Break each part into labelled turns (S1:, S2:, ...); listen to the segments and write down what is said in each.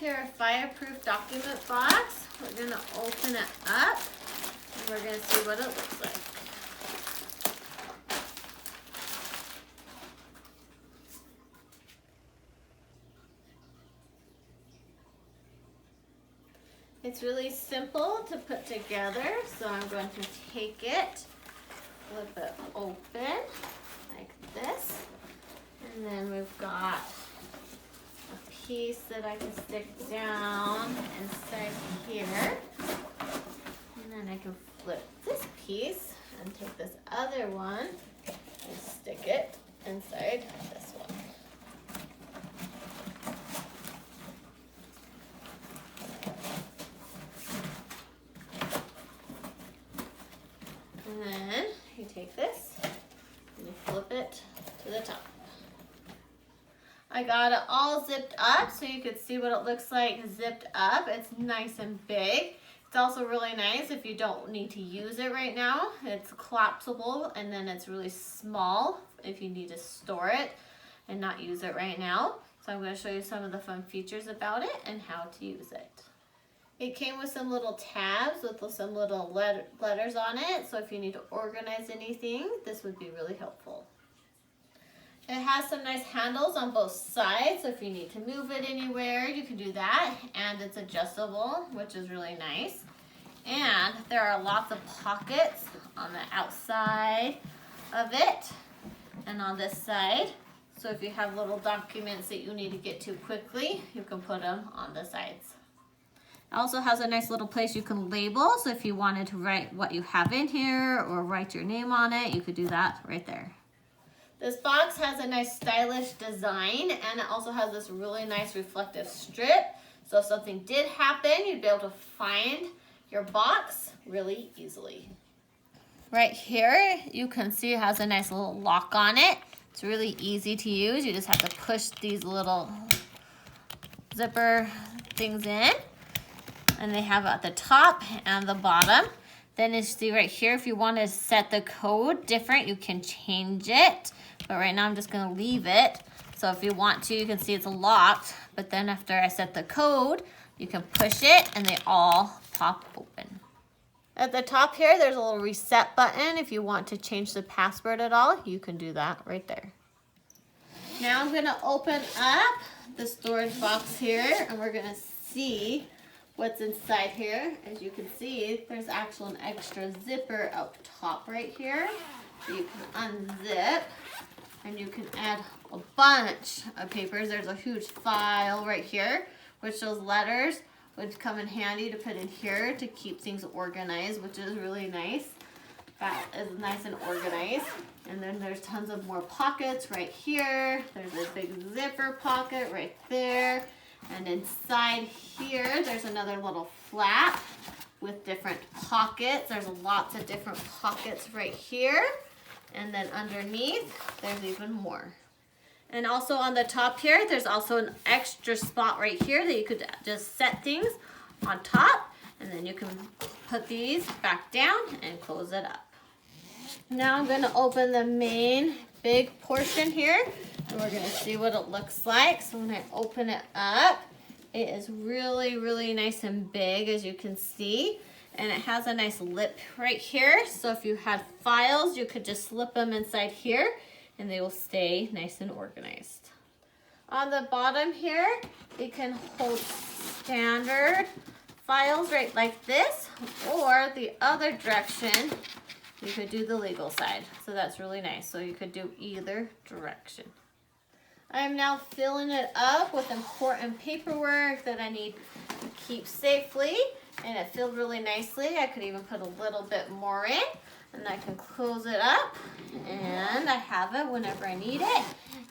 S1: here a Fireproof document box. We're gonna open it up and we're gonna see what it looks like. It's really simple to put together, so I'm going to take it, flip it open like this, and then we've got a piece that I can stick down inside here, and then I can flip this piece and take this other one and stick it inside this one. And then you take this and you flip it to the top. I got it all zipped up so you could see what it looks like zipped up. It's nice and big. It's also really nice if you don't need to use it right now. It's collapsible, and then it's really small if you need to store it and not use it right now. So I'm going to show you some of the fun features about it and how to use it. It came with some little tabs with some little letters on it, so if you need to organize anything, this would be really helpful. It has some nice handles on both sides, so if you need to move it anywhere, you can do that, and it's adjustable, which is really nice. And there are lots of pockets on the outside of it and on this side, so if you have little documents that you need to get to quickly, you can put them on the sides. It also has a nice little place you can label, so if you wanted to write what you have in here or write your name on it, you could do that right there. This box has a nice stylish design, and it also has this really nice reflective strip, so if something did happen, you'd be able to find your box really easily. Right here, you can see it has a nice little lock on it. It's really easy to use. You just have to push these little zipper things in. And they have at the top and the bottom. Then you see right here, if you want to set the code different, you can change it. But right now I'm just gonna leave it. So if you want to, you can see it's locked, but then after I set the code, you can push it and they all pop open. At the top here, there's a little reset button. If you want to change the password at all, you can do that right there. Now I'm gonna open up the storage box here, and we're gonna see what's inside here. As you can see, there's actually an extra zipper up top right here. So you can unzip and you can add a bunch of papers. There's a huge file right here, which those letters would come in handy to put in here to keep things organized, which is really nice. That is nice and organized. And then there's tons of more pockets right here. There's a big zipper pocket right there. And inside here, there's another little flap with different pockets. There's lots of different pockets right here. And then underneath, there's even more. And also on the top here, there's also an extra spot right here that you could just set things on top. And then you can put these back down and close it up. Now I'm going to open the main big portion here, and we're going to see what it looks like. So when I open it up, it is really, really nice and big, as you can see. And it has a nice lip right here. So if you had files, you could just slip them inside here and they will stay nice and organized. On the bottom here, it can hold standard files right like this, or the other direction, you could do the legal side. So that's really nice. So you could do either direction. I am now filling it up with important paperwork that I need to keep safely, and it filled really nicely. I could even put a little bit more in, and I can close it up, and I have it whenever I need it.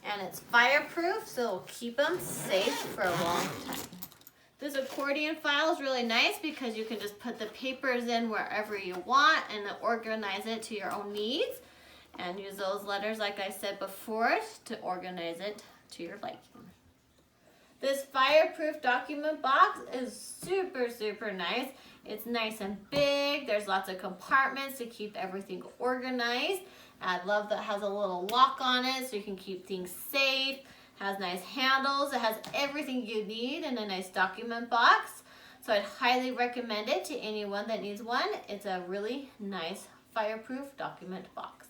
S1: And it's fireproof, so it'll keep them safe for a long time. This accordion file is really nice because you can just put the papers in wherever you want and organize it to your own needs, and use those letters, like I said before, to organize it to your liking. This Fireproof document box is super, super nice. It's nice and big. There's lots of compartments to keep everything organized. I love that it has a little lock on it so you can keep things safe. Has nice handles. It has everything you need in a nice document box. So I'd highly recommend it to anyone that needs one. It's a really nice fireproof document box.